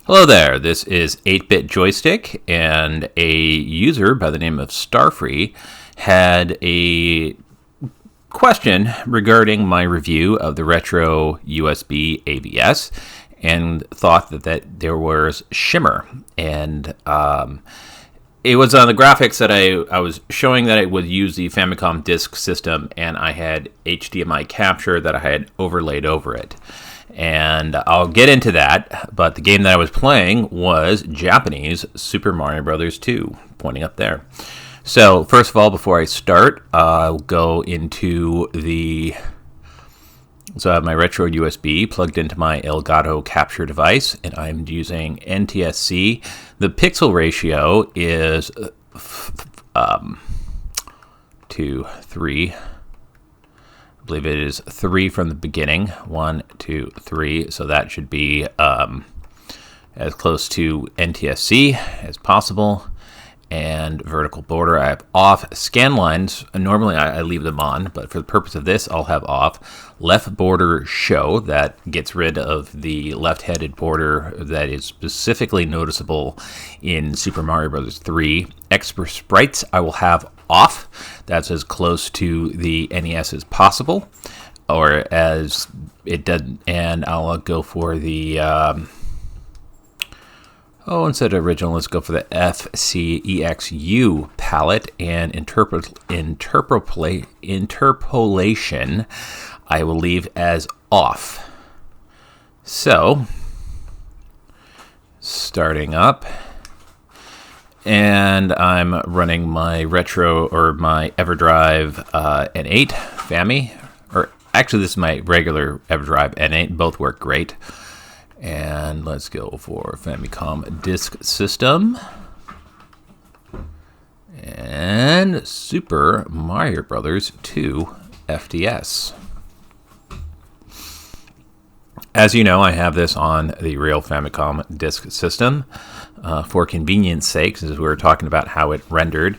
Hello there, this is 8-Bit Joystick, and a user by the name of Starfree had a question regarding my review of the RetroUSB AVS and thought that there was Shimmer. And it was on the graphics that I was showing that it would use the Famicom Disk System, and I had HDMI capture that I had overlaid over it. And I'll get into that, but the game that I was playing was Japanese Super Mario Bros. 2, pointing up there. So, first of all, before I start, I'll go into so I have my retro USB plugged into my Elgato capture device, and I'm using NTSC. The pixel ratio is 2, 3. I believe it is 3 from the beginning. 1, 2, 3. So that should be as close to NTSC as possible. And vertical border I have off. Scan lines, normally I leave them on, but for the purpose of this, I'll have off. Left border show, that gets rid of the left-headed border that is specifically noticeable in Super Mario Bros. 3. Expert sprites I will have off. That's as close to the NES as possible, or as it does. And I'll go for the instead of original, let's go for the FCEXU palette, and interpolation I will leave as off. So, starting up, and I'm running my retro or my EverDrive N8 Fami, or actually this is my regular EverDrive N8. Both work great. And let's go for Famicom Disk System and Super Mario Bros. 2 FDS. As you know, I have this on the real Famicom Disk System. For convenience sake, since we were talking about how it rendered,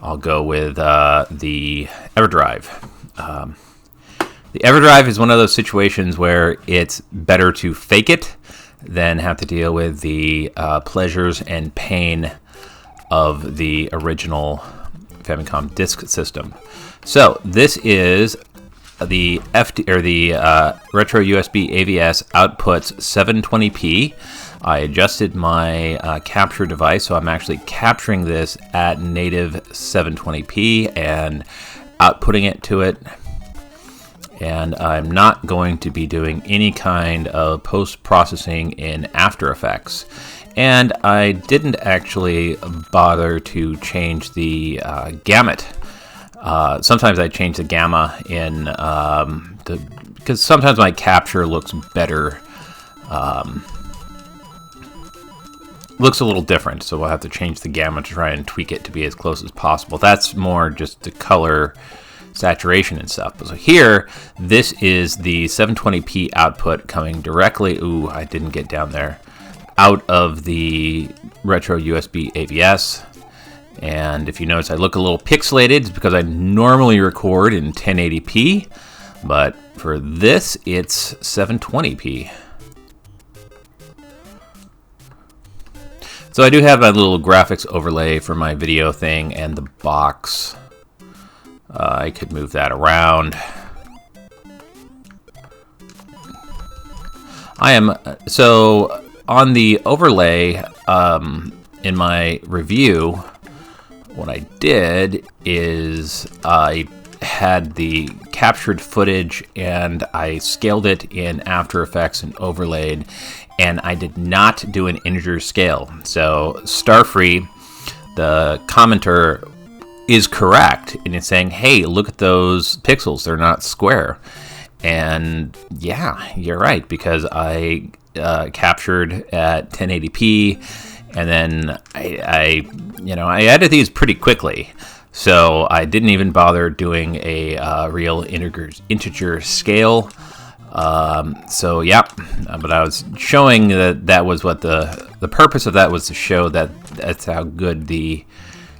I'll go with the EverDrive. The EverDrive is one of those situations where it's better to fake it than have to deal with the pleasures and pain of the original Famicom Disk System. So this is the Retro USB AVS outputs 720p. I adjusted my capture device, so I'm actually capturing this at native 720p and outputting it to it. And I'm not going to be doing any kind of post-processing in After Effects. And I didn't actually bother to change the gamut. Sometimes I change the gamma in because sometimes my capture looks better, looks a little different. So we'll have to change the gamma to try and tweak it to be as close as possible. That's more just the color saturation and stuff. So here, this is the 720p output coming directly, I didn't get down there, out of the Retro USB AVS. And if you notice, I look a little pixelated. It's because I normally record in 1080p, but for this, it's 720p. So I do have a little graphics overlay for my video thing and the box. I could move that around. So on the overlay in my review, what I did is I had the captured footage and I scaled it in After Effects and overlaid, and I did not do an integer scale. So Starfree, the commenter, is correct in it saying, hey, look at those pixels, they're not square. And yeah, you're right, because I captured at 1080p, and then I added these pretty quickly, so I didn't even bother doing a real integer scale. So yeah, but I was showing that was what the purpose of that was, to show that's how good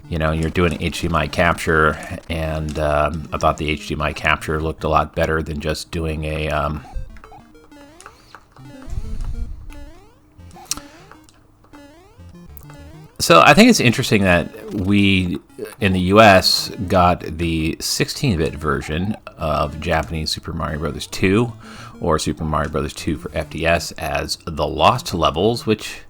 you're doing HDMI capture, and I thought the HDMI capture looked a lot better than just doing a So I think it's interesting that we, in the US, got the 16-bit version of Japanese Super Mario Bros. 2, or Super Mario Bros. 2 for FDS, as the Lost Levels, which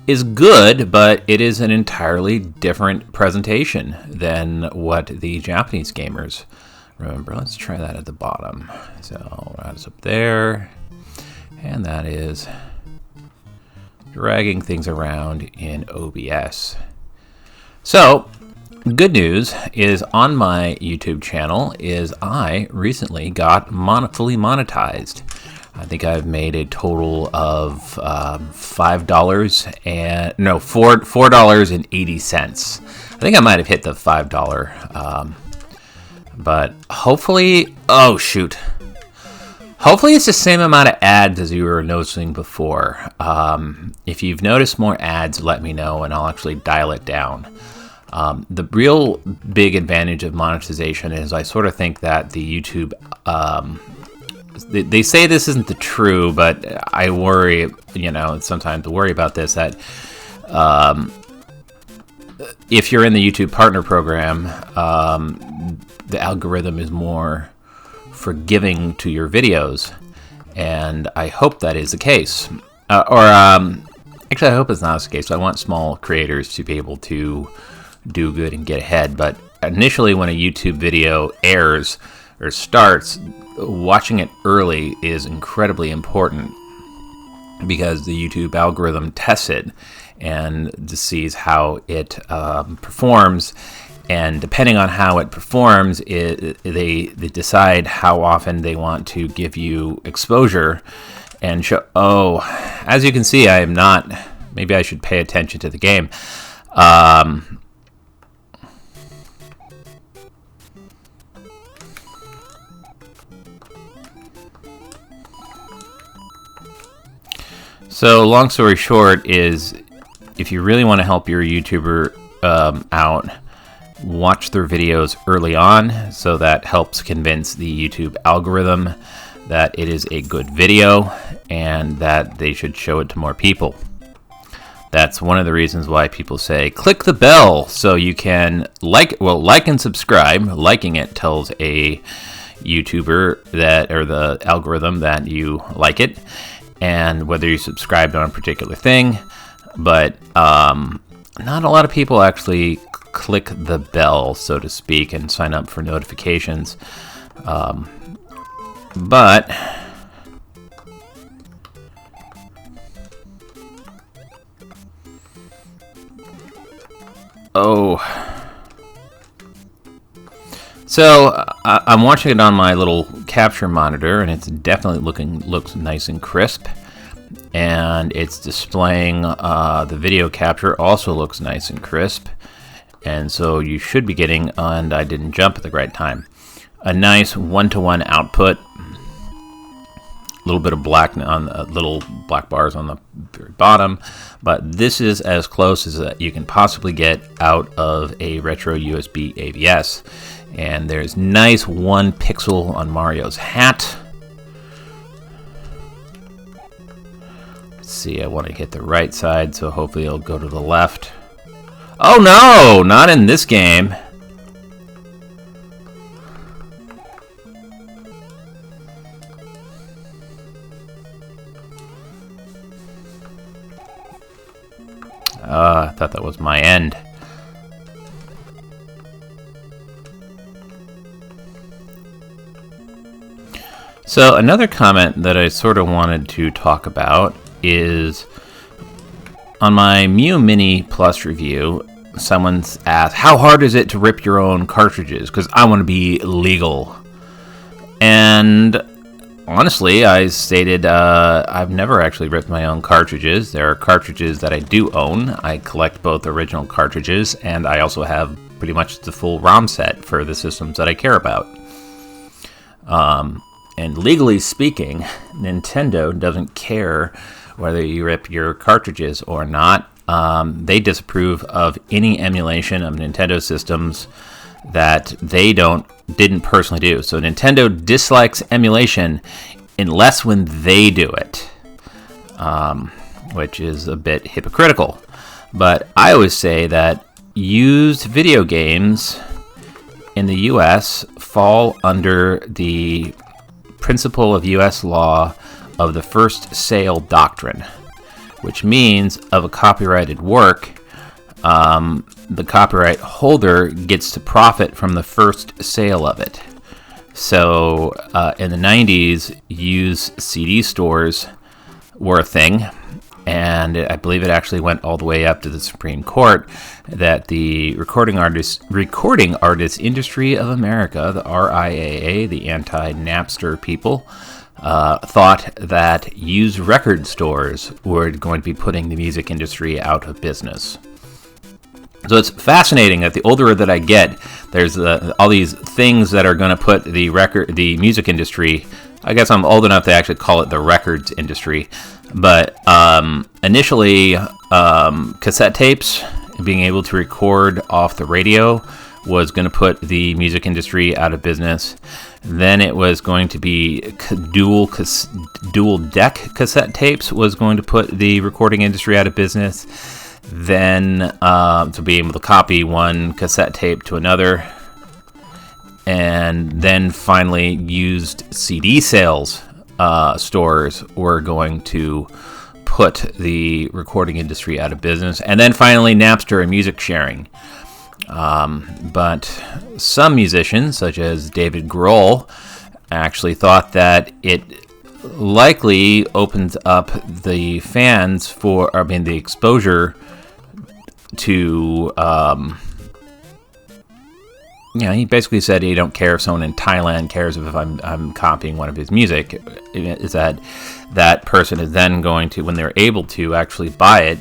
is good, but it is an entirely different presentation than what the Japanese gamers remember. Let's try that at the bottom. So that's up there, and that is dragging things around in OBS. So, good news is on my YouTube channel is I recently got fully monetized. I think I've made a total of $4.80. I think I might have hit the $5, but hopefully, oh shoot. Hopefully it's the same amount of ads as you were noticing before. If you've noticed more ads, let me know and I'll actually dial it down. The real big advantage of monetization is I sort of think that the YouTube, they say this isn't the true, but I worry, sometimes to worry about this, that if you're in the YouTube Partner Program, the algorithm is more forgiving to your videos, and I hope that is the case. Actually, I hope it's not the case. I want small creators to be able to do good and get ahead, but initially when a YouTube video airs or starts, watching it early is incredibly important because the YouTube algorithm tests it and sees how it performs. And depending on how it performs, they decide how often they want to give you exposure and show. Oh, as you can see, I am not. Maybe I should pay attention to the game. So, long story short is, if you really want to help your YouTuber out, watch their videos early on, so that helps convince the YouTube algorithm that it is a good video and that they should show it to more people. That's one of the reasons why people say click the bell so you can like and subscribe. Liking it tells a YouTuber that, or the algorithm, that you like it and whether you subscribed on a particular thing. But not a lot of people actually click the bell, so to speak, and sign up for notifications. But so I'm watching it on my little capture monitor, and it's definitely looks nice and crisp. And it's displaying the video capture also looks nice and crisp. And so you should be getting, and I didn't jump at the right time, a nice one-to-one output. A little bit of black on little black bars on the very bottom, but this is as close as you can possibly get out of a RetroUSB AVS. And there's nice 1 pixel on Mario's hat. Let's see, I want to hit the right side, so hopefully it'll go to the left. Oh no, not in this game. I thought that was my end. So another comment that I sort of wanted to talk about is on my Mew Mini Plus review, someone's asked, how hard is it to rip your own cartridges? Because I want to be legal. And honestly, I stated I've never actually ripped my own cartridges. There are cartridges that I do own. I collect both original cartridges, and I also have pretty much the full ROM set for the systems that I care about. And legally speaking, Nintendo doesn't care whether you rip your cartridges or not. They disapprove of any emulation of Nintendo systems that they didn't personally do. So Nintendo dislikes emulation unless when they do it, which is a bit hypocritical. But I always say that used video games in the U.S. fall under the principle of U.S. law of the first sale doctrine, which means of a copyrighted work, the copyright holder gets to profit from the first sale of it. So in the 90s, used CD stores were a thing, and I believe it actually went all the way up to the Supreme Court that the Recording Artists Industry of America, the RIAA, the anti-Napster people, thought that used record stores were going to be putting the music industry out of business. So it's fascinating that the older that I get, there's all these things that are going to put the music industry. I guess I'm old enough to actually call it the records industry. But initially, cassette tapes, being able to record off the radio, was going to put the music industry out of business. Then it was going to be dual deck cassette tapes was going to put the recording industry out of business. Then to be able to copy one cassette tape to another. And then finally used CD sales stores were going to put the recording industry out of business. And then finally Napster and music sharing. But some musicians, such as David Grohl, actually thought that it likely opens up the the exposure to, he basically said he don't care if someone in Thailand cares if I'm copying one of his music. Is that person is then going to, when they're able to actually buy it,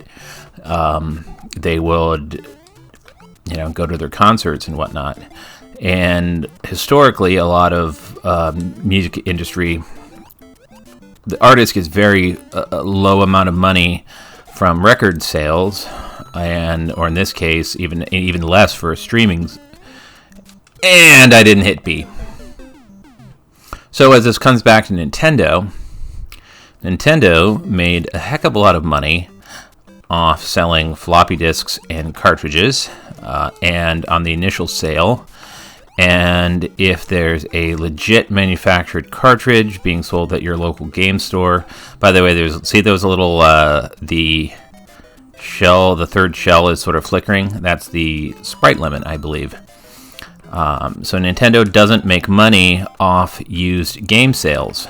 they would, go to their concerts and whatnot. And historically, a lot of music industry, the artist gets very low amount of money from record sales, or in this case, even less for streaming. And I didn't hit B. So as this comes back to Nintendo made a heck of a lot of money off selling floppy disks and cartridges, and on the initial sale. And if there's a legit manufactured cartridge being sold at your local game store, by the way, there was a little the third shell is sort of flickering. That's the sprite limit, I believe. So Nintendo doesn't make money off used game sales.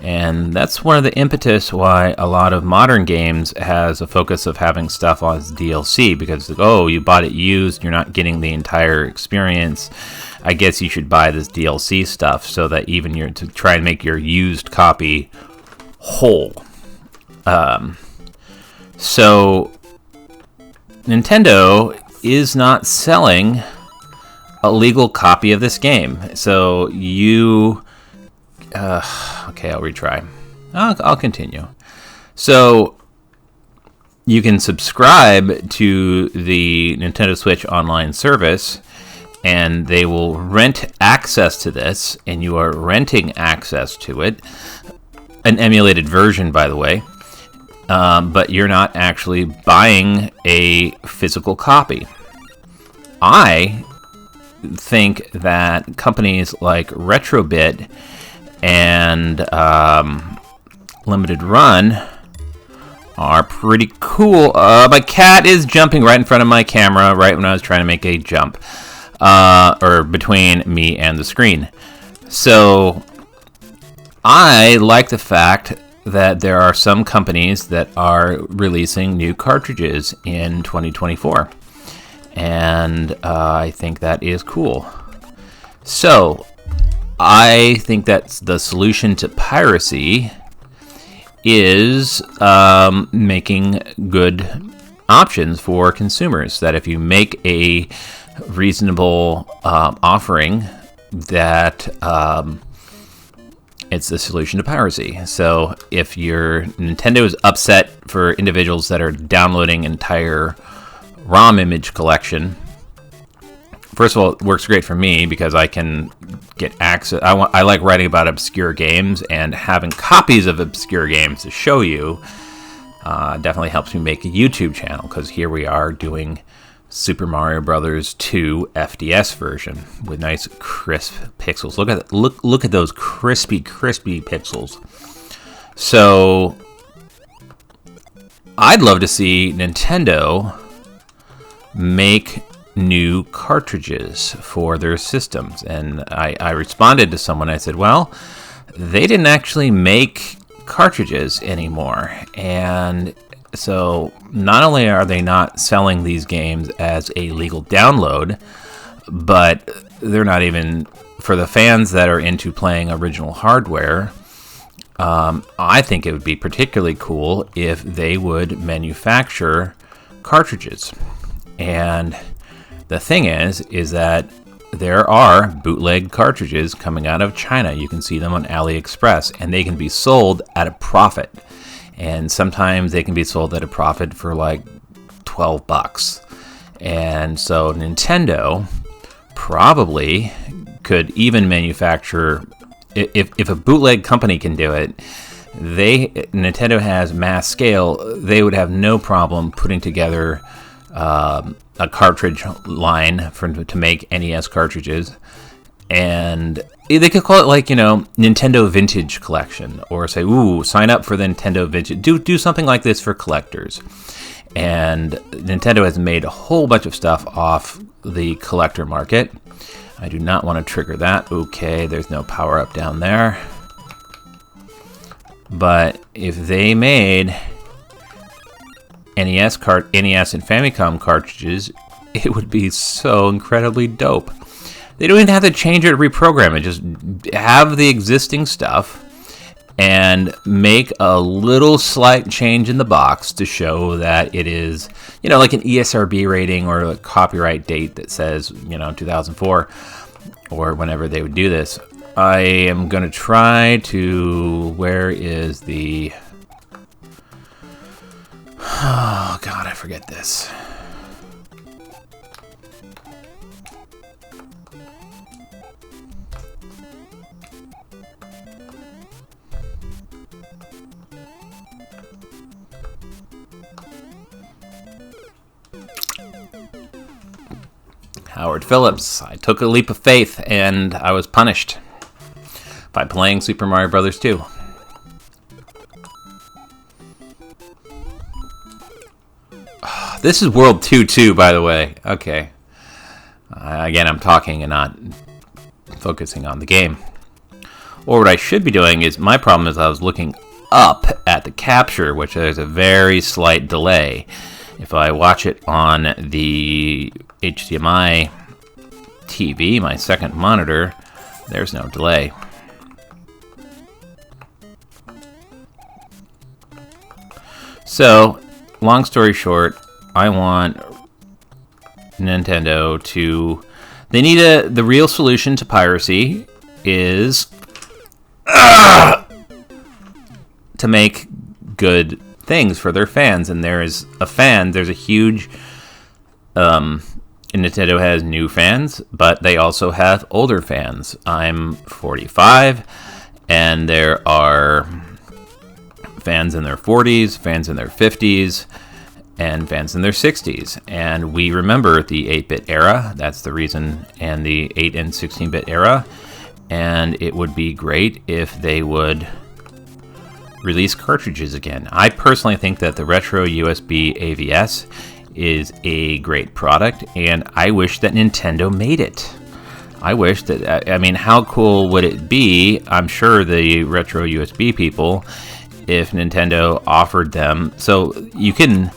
And that's one of the impetus why a lot of modern games has a focus of having stuff on DLC, because, you bought it used, you're not getting the entire experience. I guess you should buy this DLC stuff so that even to try and make your used copy whole. So Nintendo is not selling a legal copy of this game. So you... okay, I'll retry. I'll continue. So you can subscribe to the Nintendo Switch online service, and they will rent access to this, and you are renting access to it. An emulated version, by the way. But you're not actually buying a physical copy. I think that companies like RetroBit and Limited Run are pretty cool. My cat is jumping right in front of my camera right when I was trying to make a jump, or between me and the screen. So I like the fact that there are some companies that are releasing new cartridges in 2024. And I think that is cool. So I think that the solution to piracy is making good options for consumers. That if you make a reasonable offering, that it's the solution to piracy. So if Nintendo is upset for individuals that are downloading entire ROM image collection, first of all, it works great for me because I can get access. I like writing about obscure games, and having copies of obscure games to show you Definitely helps me make a YouTube channel, because here we are doing Super Mario Brothers 2 FDS version with nice crisp pixels. Look at those crispy pixels. So I'd love to see Nintendo make new cartridges for their systems. And I responded to someone. I said, well, they didn't actually make cartridges anymore. And so not only are they not selling these games as a legal download, but they're not even, for the fans that are into playing original hardware, I think it would be particularly cool if they would manufacture cartridges. And the thing is that there are bootleg cartridges coming out of China. You can see them on AliExpress, and they can be sold at a profit. And sometimes they can be sold at a profit for like $12. And so Nintendo probably could even manufacture, if a bootleg company can do it, Nintendo has mass scale, they would have no problem putting together a cartridge line to make NES cartridges. And they could call it, like, Nintendo Vintage Collection, or say, ooh, sign up for the Nintendo Vintage. Do something like this for collectors. And Nintendo has made a whole bunch of stuff off the collector market. I do not want to trigger that. Okay, there's no power up down there. But if they made NES and Famicom cartridges, it would be so incredibly dope. They don't even have to change it or reprogram it. Just have the existing stuff and make a little slight change in the box to show that it is, like an ESRB rating or a copyright date that says, 2004 or whenever they would do this. I am going to try to, where is the, oh God, I forget this. Howard Phillips. I took a leap of faith, and I was punished by playing Super Mario Brothers 2. This is World 2, by the way. Okay. Again, I'm talking and not focusing on the game. Or what I should be doing is, my problem is I was looking up at the capture, which there's a very slight delay. If I watch it on the HDMI TV, my second monitor, there's no delay. So, long story short, I want Nintendo to... They need the real solution to piracy is to make good things for their fans. And there's a huge... Nintendo has new fans, but they also have older fans. I'm 45, and there are fans in their 40s, fans in their 50s, and fans in their 60s. And we remember the 8-bit era. That's the reason, and the 8 and 16-bit era. And it would be great if they would release cartridges again. I personally think that the RetroUSB AVS is a great product, and I wish that Nintendo made it. I wish that, I mean, how cool would it be, I'm sure the Retro USB people, if Nintendo offered them, so you can,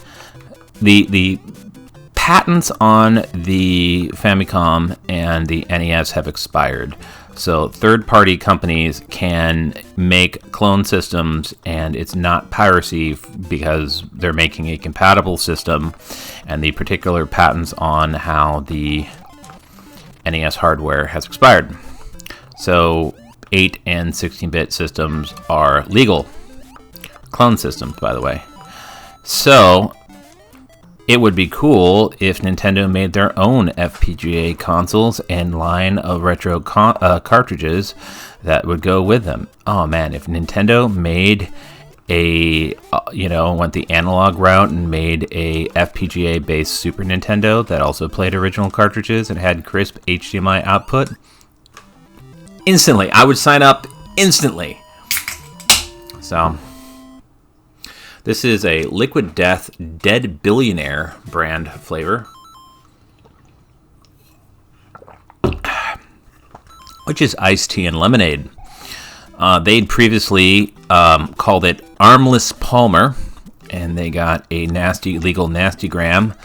the patents on the Famicom and the NES have expired. So third-party companies can make clone systems, and it's not piracy because they're making a compatible system, and the particular patents on how the NES hardware has expired. So 8 and 16-bit systems are legal. Clone systems, by the way. So it would be cool if Nintendo made their own FPGA consoles and line of retro cartridges that would go with them. Oh man, if Nintendo made a, went the analog route and made a FPGA-based Super Nintendo that also played original cartridges and had crisp HDMI output, instantly, I would sign up instantly. So, this is a Liquid Death Dead Billionaire brand flavor, which is iced tea and lemonade. They'd previously called it Armless Palmer, and they got a legal nastygram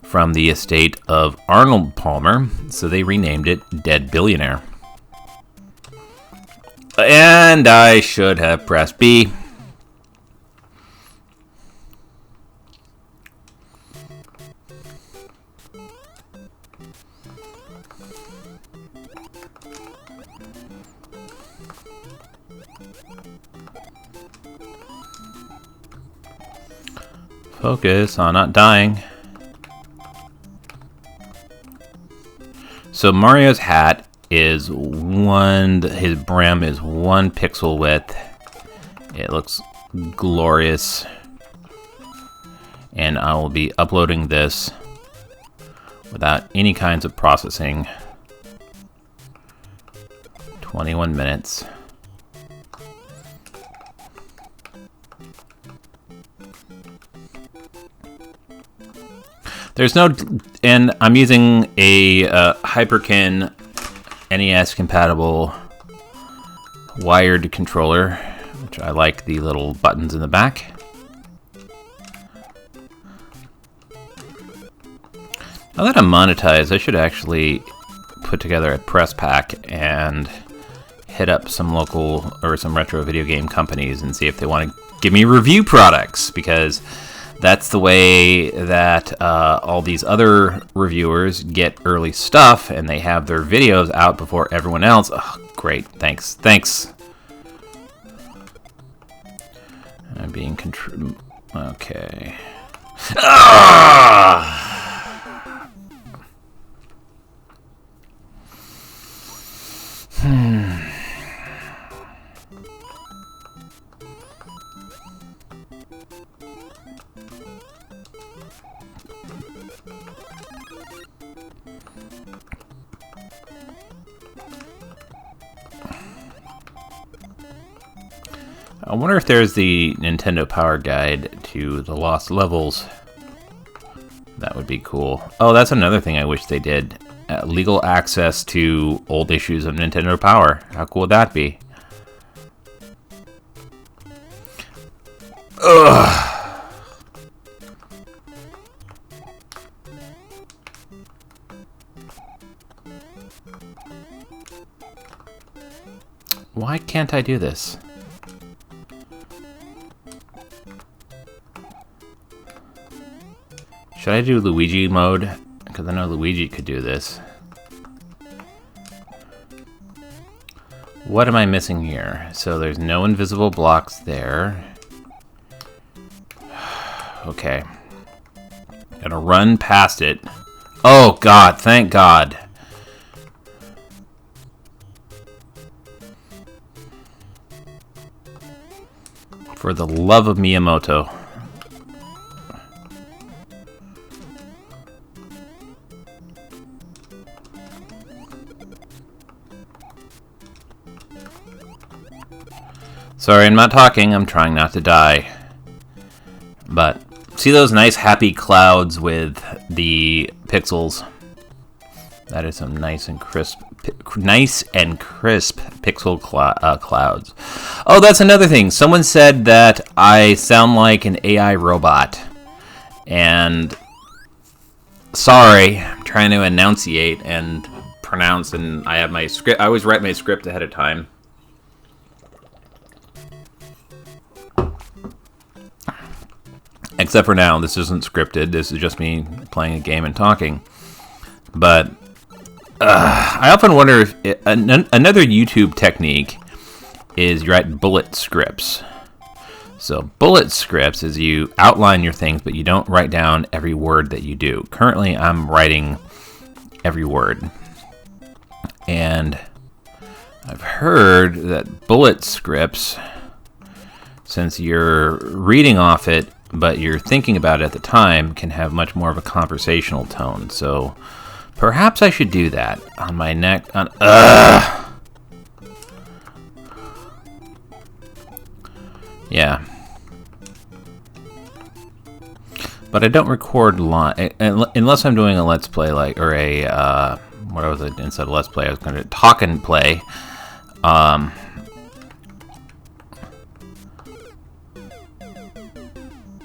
from the estate of Arnold Palmer, so they renamed it Dead Billionaire. And I should have pressed B. Focus on not dying. So Mario's hat is his brim is 1 pixel width. It looks glorious. And I will be uploading this without any kinds of processing. 21 minutes. There's no, and I'm using a Hyperkin NES compatible wired controller, which I like the little buttons in the back. Now that I'm monetized, I should actually put together a press pack and hit up some local or some retro video game companies and see if they want to give me review products, because that's the way that all these other reviewers get early stuff, and they have their videos out before everyone else. Oh, great. Thanks. I'm being okay. I wonder if there's the Nintendo Power Guide to the Lost Levels. That would be cool. Oh, that's another thing I wish they did. Legal access to old issues of Nintendo Power. How cool would that be? Ugh. Why can't I do this? Should I do Luigi mode? Because I know Luigi could do this. What am I missing here? So there's no invisible blocks there. Okay. Gotta run past it. Oh God, thank God. For the love of Miyamoto. Sorry, I'm not talking. I'm trying not to die. But see those nice happy clouds with the pixels? That is some nice and crisp pixel clouds. Oh, that's another thing. Someone said that I sound like an AI robot. And sorry, I'm trying to enunciate and pronounce, and I have my script. I always write my script ahead of time. Except for now, this isn't scripted. This is just me playing a game and talking. But I often wonder if another YouTube technique is you write bullet scripts. So bullet scripts is you outline your things, but you don't write down every word that you do. Currently, I'm writing every word. And I've heard that bullet scripts since you're reading off it, but you're thinking about it at the time, can have much more of a conversational tone. So perhaps I should do that on my neck. Yeah. But I don't record live unless I'm doing a let's play, like, or a what was it instead of let's play? I was going to talk and play.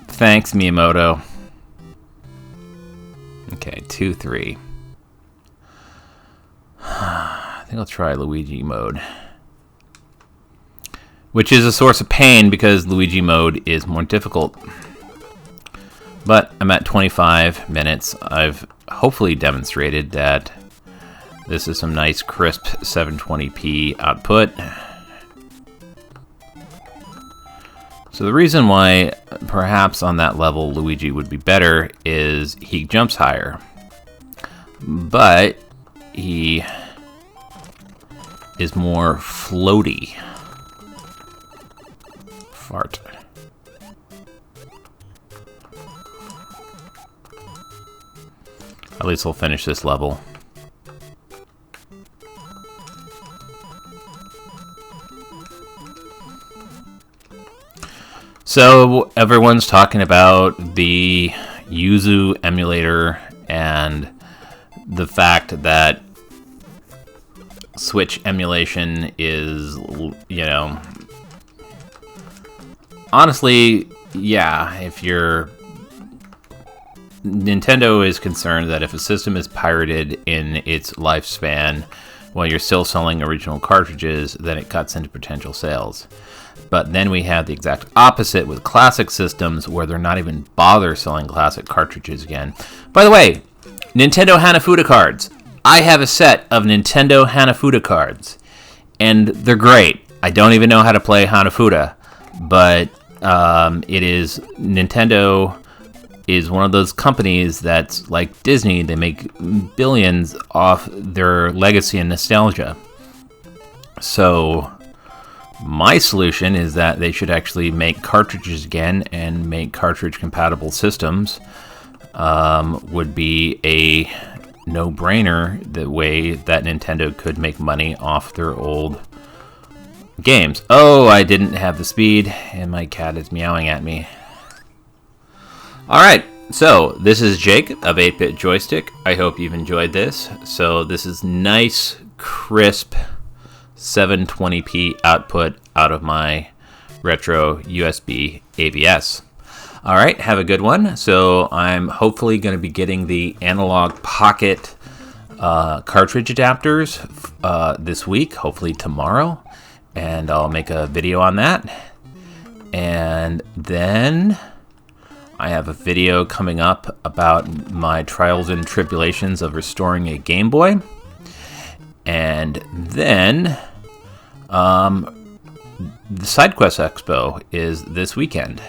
Thanks, Miyamoto. Okay, 2-3. I think I'll try Luigi mode, which is a source of pain because Luigi mode is more difficult. But I'm at 25 minutes. I've hopefully demonstrated that this is some nice crisp 720p output. So the reason why perhaps on that level Luigi would be better is he jumps higher, but he is more floaty. Fart. At least we'll finish this level. So everyone's talking about the Yuzu emulator and the fact that Switch emulation is, you know, honestly, yeah, if you're Nintendo is concerned that if a system is pirated in its lifespan while you're still selling original cartridges, then it cuts into potential sales. But then we have the exact opposite with classic systems where they're not even bother selling classic cartridges again. By the way, Nintendo Hanafuda cards. I have a set of Nintendo Hanafuda cards, and they're great. I don't even know how to play Hanafuda, but it is Nintendo is one of those companies that's like Disney. They make billions off their legacy and nostalgia. So my solution is that they should actually make cartridges again and make cartridge compatible systems. Would be a no-brainer, the way that Nintendo could make money off their old games. Oh, I didn't have the speed, and my cat is meowing at me. Alright, so this is Jake of 8-Bit Joystick. I hope you've enjoyed this. So this is nice, crisp 720p output out of my RetroUSB AVS. Alright, have a good one. So I'm hopefully going to be getting the Analog Pocket cartridge adapters this week, hopefully tomorrow. And I'll make a video on that. And then I have a video coming up about my trials and tribulations of restoring a Game Boy. And then the SideQuest Expo is this weekend.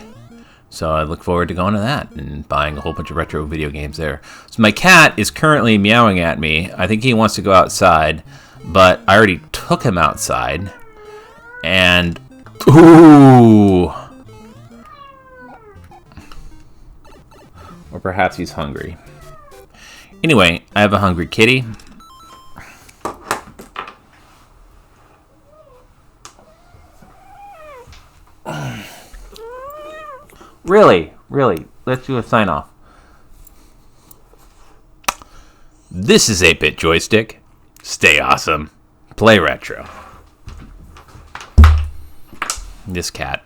So I look forward to going to that and buying a whole bunch of retro video games there. So my cat is currently meowing at me. I think he wants to go outside, but I already took him outside. And ooh, or perhaps he's hungry. Anyway, I have a hungry kitty. Really, let's do a sign off. This is 8-Bit Joystick. Stay awesome. Play retro. This cat.